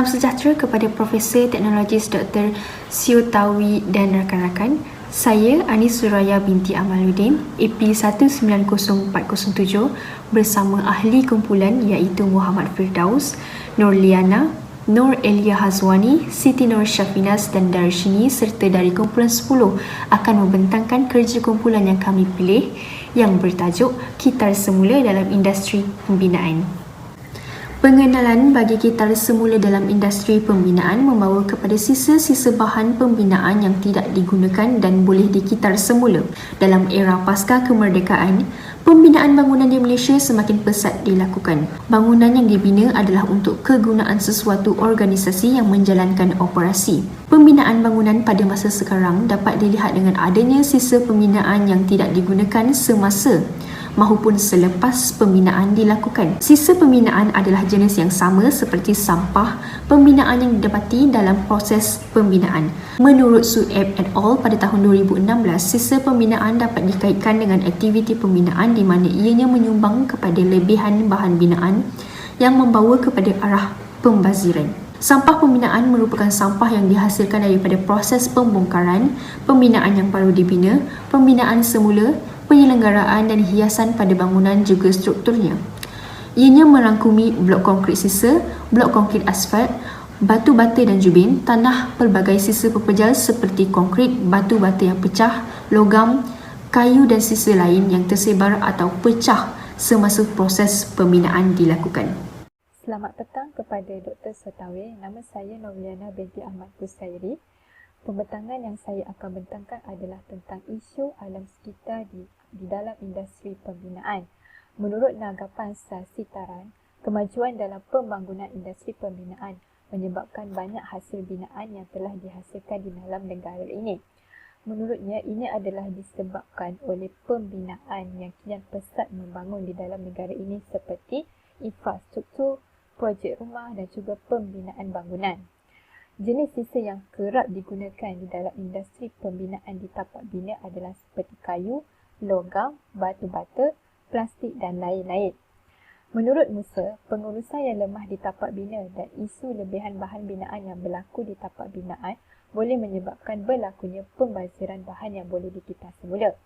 Salam sejahtera kepada Profesor Teknologis Dr. Sio Tawi dan rakan-rakan. Saya Anis Suraya binti Amaluddin, AP 190407 bersama ahli kumpulan iaitu Muhammad Firdaus, Nur Liana, Nur Elia Hazwani, Siti Nur Syafinas dan Darshini serta dari kumpulan 10 akan membentangkan kerja kumpulan yang kami pilih yang bertajuk Kitar Semula dalam Industri Pembinaan. Pengenalan bagi kitar semula dalam industri pembinaan membawa kepada sisa-sisa bahan pembinaan yang tidak digunakan dan boleh dikitar semula. Dalam era pasca kemerdekaan, pembinaan bangunan di Malaysia semakin pesat dilakukan. Bangunan yang dibina adalah untuk kegunaan sesuatu organisasi yang menjalankan operasi. Pembinaan bangunan pada masa sekarang dapat dilihat dengan adanya sisa pembinaan yang tidak digunakan semasa mahupun selepas pembinaan dilakukan. Sisa pembinaan adalah jenis yang sama seperti sampah pembinaan yang didapati dalam proses pembinaan. Menurut Sueb et al. Pada tahun 2016, sisa pembinaan dapat dikaitkan dengan aktiviti pembinaan di mana ianya menyumbang kepada lebihan bahan binaan yang membawa kepada arah pembaziran. Sampah pembinaan merupakan sampah yang dihasilkan daripada proses pembongkaran, pembinaan yang baru dibina, pembinaan semula, penyelenggaraan dan hiasan pada bangunan juga strukturnya. Ianya merangkumi blok konkrit sisa, blok konkrit asfalt, batu bata dan jubin, tanah pelbagai sisa pepejal seperti konkrit, batu bata yang pecah, logam, kayu dan sisa lain yang tersebar atau pecah semasa proses pembinaan dilakukan. Selamat petang kepada Dr. Sotawi. Nama saya Nurliana binti Ahmad Kusairi. Pembentangan yang saya akan bentangkan adalah tentang isu alam sekitar di dalam industri pembinaan. Menurut Nagapan Sasitaran, kemajuan dalam pembangunan industri pembinaan menyebabkan banyak hasil binaan yang telah dihasilkan di dalam negara ini. Menurutnya, ini adalah disebabkan oleh pembinaan yang kian pesat membangun di dalam negara ini seperti infrastruktur, projek rumah dan juga pembinaan bangunan. Jenis sisa yang kerap digunakan di dalam industri pembinaan di tapak bina adalah seperti kayu, logam, batu bata, plastik dan lain-lain. Menurut Musa, pengurusan yang lemah di tapak bina dan isu lebihan bahan binaan yang berlaku di tapak binaan boleh menyebabkan berlakunya pembaziran bahan yang boleh dikitar semula.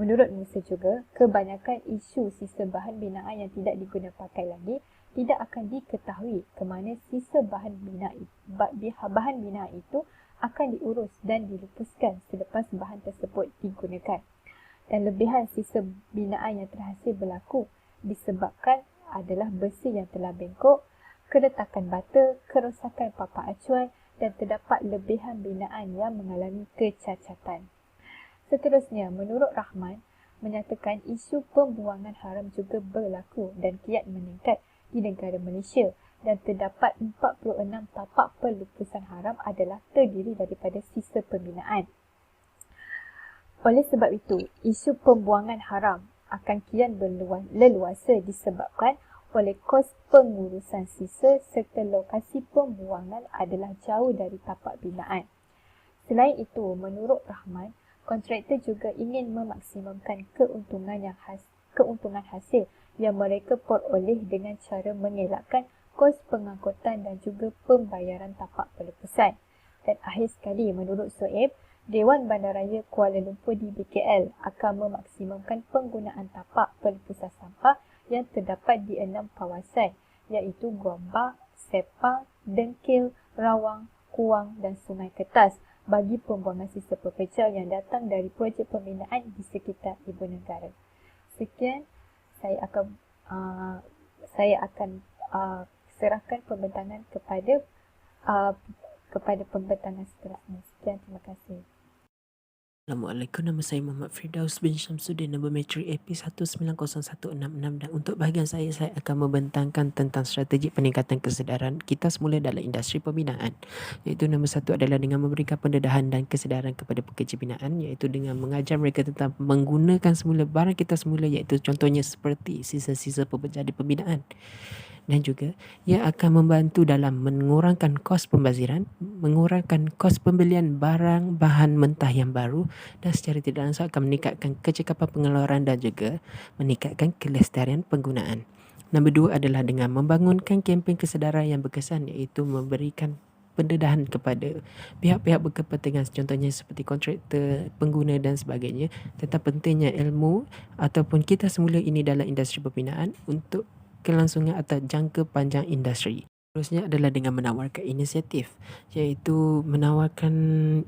Menurut Musa juga, kebanyakan isu sisa bahan binaan yang tidak diguna pakai lagi tidak akan diketahui ke mana sisa bahan binaan itu akan diurus dan dilupuskan selepas bahan tersebut digunakan. Dan lebihan sisa binaan yang terhasil berlaku disebabkan adalah besi yang telah bengkok, keretakan bata, kerosakan papan acuan dan terdapat lebihan binaan yang mengalami kecacatan. Seterusnya, menurut Rahman, menyatakan isu pembuangan haram juga berlaku dan kiat meningkat di negara Malaysia dan terdapat 46 tapak pelupusan haram adalah terdiri daripada sisa pembinaan. Oleh sebab itu, isu pembuangan haram akan kian leluasa disebabkan oleh kos pengurusan sisa serta lokasi pembuangan adalah jauh dari tapak binaan. Selain itu, menurut Rahman, kontraktor juga ingin memaksimumkan keuntungan hasil yang mereka peroleh dengan cara mengelakkan kos pengangkutan dan juga pembayaran tapak pelupusan. Dan akhir sekali, menurut Soeb, Dewan Bandaraya Kuala Lumpur di BKL akan memaksimumkan penggunaan tapak pelupusan sampah yang terdapat di 6 kawasan iaitu Gombak, Sepang, Dengkil, Rawang, Kuang dan Sungai Kertas bagi pembuangan sisa pepejal yang datang dari projek pembinaan di sekitar ibu negara. Sekian, saya akan serahkan pembentangan kepada pembentangan seterusnya. Sekian, terima kasih. Assalamualaikum, nama saya Muhammad Firdaus bin Syamsuddin, nombor matrik AP 190166 dan untuk bahagian saya akan membentangkan tentang strategi peningkatan kesedaran kita semula dalam industri pembinaan, iaitu nombor 1 adalah dengan memberikan pendedahan dan kesedaran kepada pekerja binaan, iaitu dengan mengajar mereka tentang menggunakan semula barang kita semula, iaitu contohnya seperti sisa-sisa pepejal di pembinaan. Dan juga ia akan membantu dalam mengurangkan kos pembaziran, mengurangkan kos pembelian barang bahan mentah yang baru dan secara tidak langsung akan meningkatkan kecekapan pengeluaran dan juga meningkatkan kelestarian penggunaan. Nombor 2 adalah dengan membangunkan kempen kesedaran yang berkesan, iaitu memberikan pendedahan kepada pihak-pihak berkepentingan, contohnya seperti kontraktor, pengguna dan sebagainya, tentang pentingnya ilmu ataupun kita semula ini dalam industri pembinaan untuk kelangsungan atau jangka panjang industri. Seterusnya adalah dengan menawarkan inisiatif, iaitu menawarkan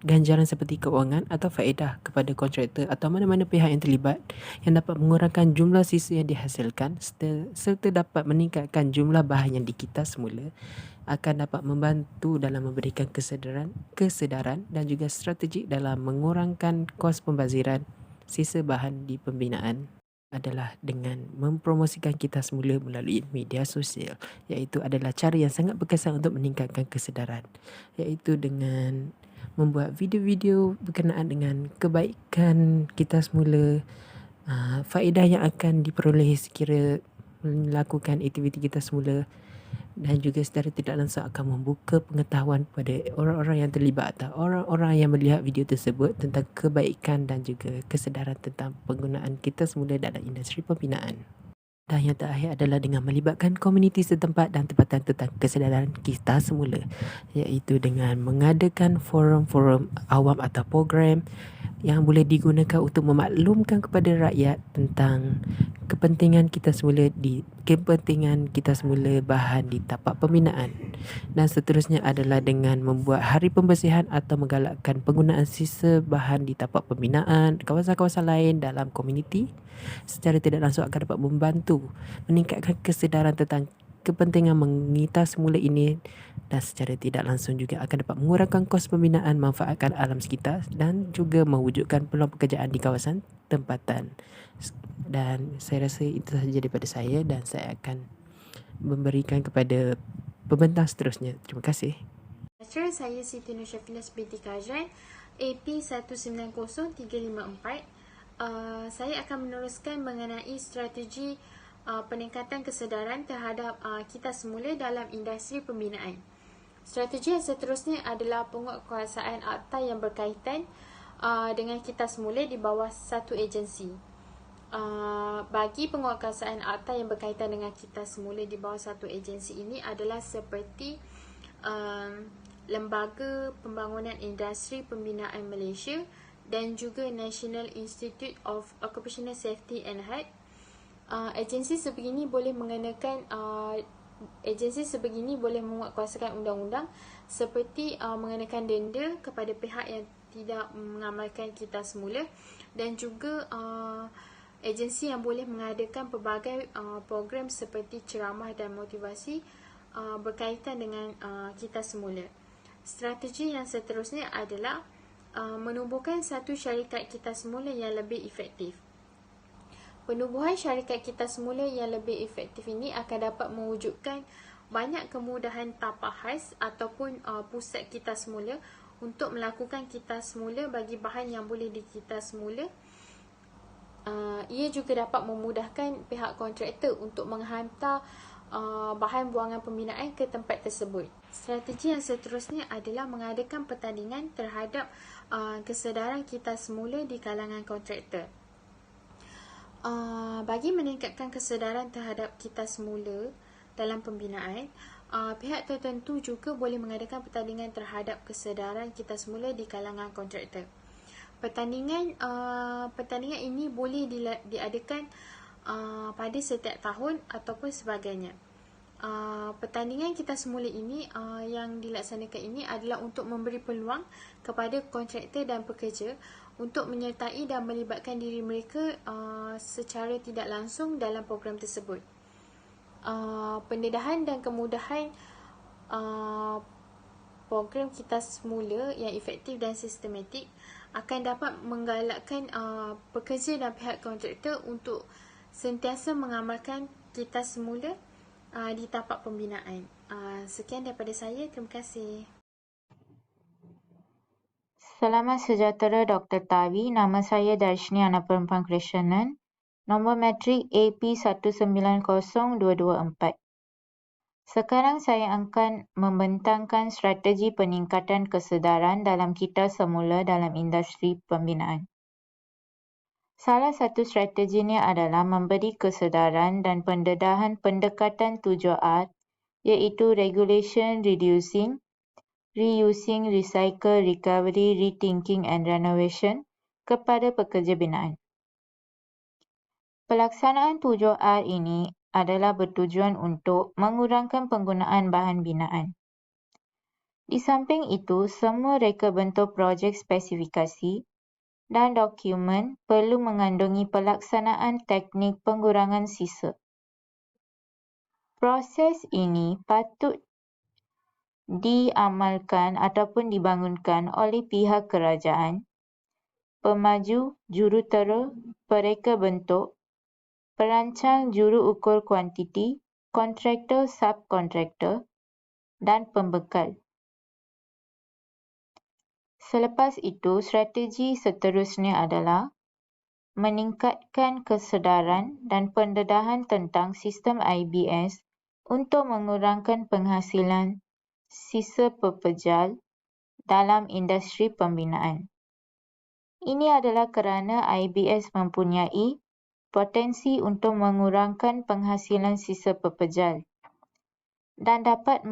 ganjaran seperti kewangan atau faedah kepada kontraktor atau mana-mana pihak yang terlibat yang dapat mengurangkan jumlah sisa yang dihasilkan serta dapat meningkatkan jumlah bahan yang dikita semula, akan dapat membantu dalam memberikan kesedaran dan juga strategik dalam mengurangkan kos pembaziran sisa bahan di pembinaan adalah dengan mempromosikan kita semula melalui media sosial, iaitu adalah cara yang sangat berkesan untuk meningkatkan kesedaran, iaitu dengan membuat video-video berkenaan dengan kebaikan kita semula, faedah yang akan diperoleh sekira melakukan aktiviti kita semula, dan juga secara tidak langsung akan membuka pengetahuan pada orang-orang yang terlibat atau orang-orang yang melihat video tersebut tentang kebaikan dan juga kesedaran tentang penggunaan kita semula dalam industri pembinaan. Dan yang terakhir adalah dengan melibatkan komuniti setempat dan tempatan tentang kesedaran kita semula, iaitu dengan mengadakan forum-forum awam atau program yang boleh digunakan untuk memaklumkan kepada rakyat tentang kepentingan kita semula bahan di tapak pembinaan. Dan seterusnya adalah dengan membuat hari pembersihan atau menggalakkan penggunaan sisa bahan di tapak pembinaan kawasan-kawasan lain dalam komuniti, secara tidak langsung akan dapat membantu meningkatkan kesedaran tentang kepentingan mengita semula ini, dan secara tidak langsung juga akan dapat mengurangkan kos pembinaan, manfaatkan alam sekitar dan juga mewujudkan peluang pekerjaan di kawasan tempatan. Dan saya rasa itu sahaja daripada saya, dan saya akan memberikan kepada pembentang seterusnya. Terima kasih. Saya Siti Nur Syafinas binti Kajran, AP 190354. Saya akan meneruskan mengenai strategi peningkatan kesedaran terhadap kita semula dalam industri pembinaan. Strategi yang seterusnya adalah penguatkuasaan akta yang berkaitan dengan kita semula di bawah satu agensi. Bagi penguatkuasaan akta yang berkaitan dengan kita semula di bawah satu agensi ini adalah seperti Lembaga Pembangunan Industri Pembinaan Malaysia dan juga National Institute of Occupational Safety and Health. Agensi sebegini boleh mengenakan menguatkuasakan undang-undang seperti mengenakan denda kepada pihak yang tidak mengamalkan kita semula, dan juga agensi yang boleh mengadakan pelbagai program seperti ceramah dan motivasi berkaitan dengan kita semula. Strategi yang seterusnya adalah menubuhkan satu syarikat kita semula yang lebih efektif. Penubuhan syarikat kita semula yang lebih efektif ini akan dapat mewujudkan banyak kemudahan tapak khas ataupun pusat kita semula untuk melakukan kita semula bagi bahan yang boleh dikita semula. Ia juga dapat memudahkan pihak kontraktor untuk menghantar bahan buangan pembinaan ke tempat tersebut. Strategi yang seterusnya adalah mengadakan pertandingan terhadap kesedaran kita semula di kalangan kontraktor. Bagi meningkatkan kesedaran terhadap kita semula dalam pembinaan, pihak tertentu juga boleh mengadakan pertandingan terhadap kesedaran kita semula di kalangan kontraktor. Pertandingan ini boleh diadakan pada setiap tahun ataupun sebagainya. Pertandingan kita semula ini yang dilaksanakan ini adalah untuk memberi peluang kepada kontraktor dan pekerja untuk menyertai dan melibatkan diri mereka secara tidak langsung dalam program tersebut. Pendedahan dan kemudahan program kita semula yang efektif dan sistematik akan dapat menggalakkan pekerja dan pihak kontraktor untuk sentiasa mengamalkan kita semula di tapak pembinaan. Sekian daripada saya. Terima kasih. Selamat sejahtera Dr. Tawi. Nama saya Darshni Anak Perempuan Krishanan. Nombor matrik AP 190224. Sekarang saya akan membentangkan strategi peningkatan kesedaran dalam kita semula dalam industri pembinaan. Salah satu strateginya adalah memberi kesedaran dan pendedahan pendekatan 7R iaitu Regulation, Reducing, Reusing, Recycle, Recovery, Rethinking and Renovation kepada pekerja binaan. Pelaksanaan 7R ini adalah bertujuan untuk mengurangkan penggunaan bahan binaan. Di samping itu, semua reka bentuk projek spesifikasi dan dokumen perlu mengandungi pelaksanaan teknik pengurangan sisa. Proses ini patut diamalkan ataupun dibangunkan oleh pihak kerajaan, pemaju, jurutera, pereka bentuk, perancang juru ukur kuantiti, kontraktor subkontraktor dan pembekal. Selepas itu, strategi seterusnya adalah meningkatkan kesedaran dan pendedahan tentang sistem IBS untuk mengurangkan penghasilan sisa pepejal dalam industri pembinaan. Ini adalah kerana IBS mempunyai potensi untuk mengurangkan penghasilan sisa pepejal dan dapat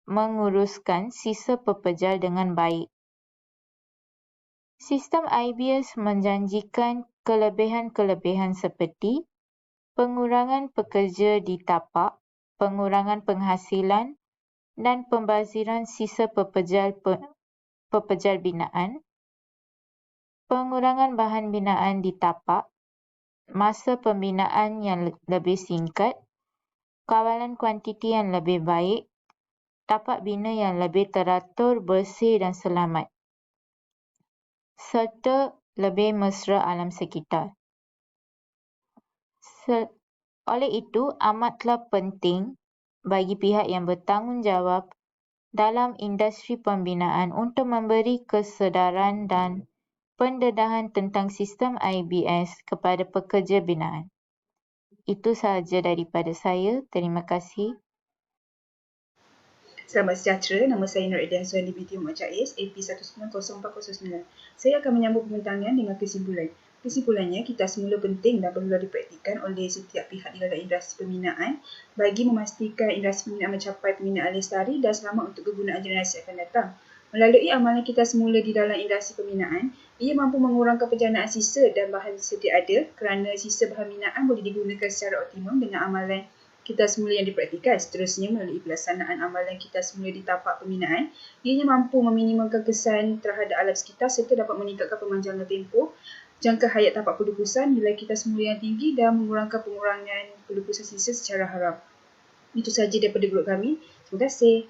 menguruskan sisa pepejal dengan baik. Sistem IBS menjanjikan kelebihan-kelebihan seperti pengurangan pekerja di tapak, pengurangan penghasilan dan pembaziran sisa pepejal binaan, pengurangan bahan binaan di tapak, masa pembinaan yang lebih singkat, kawalan kuantiti yang lebih baik, tapak bina yang lebih teratur, bersih dan selamat, serta lebih mesra alam sekitar. Oleh itu, amatlah penting bagi pihak yang bertanggungjawab dalam industri pembinaan untuk memberi kesedaran dan pendedahan tentang sistem IBS kepada pekerja binaan. Itu sahaja daripada saya. Terima kasih. Selamat sejahtera, nama saya Nur Edian Suhandi binti Muhammad Jais, AP 190409. Saya akan menyambung pembintangan dengan kesimpulan. Kesimpulannya, kita semula penting dan perlu dipraktikkan oleh setiap pihak di dalam industri pembinaan bagi memastikan industri pembinaan mencapai pembinaan lestari dan selamat untuk kegunaan generasi akan datang. Melalui amalan kita semula di dalam industri pembinaan, ia mampu mengurangkan penjanaan sisa dan bahan sedia ada kerana sisa bahan binaan boleh digunakan secara optimum dengan amalan kita semula yang dipraktikkan. Seterusnya, melalui pelaksanaan amalan kita semula di tapak pembinaan, ianya mampu meminimalkan kesan terhadap alam sekitar serta dapat meningkatkan pemanjangan tempoh jangka hayat tapak pelupusan, nilai kita semula yang tinggi dan mengurangkan pengurangan pelupusan sisa secara haram. Itu sahaja daripada grup kami. Terima kasih.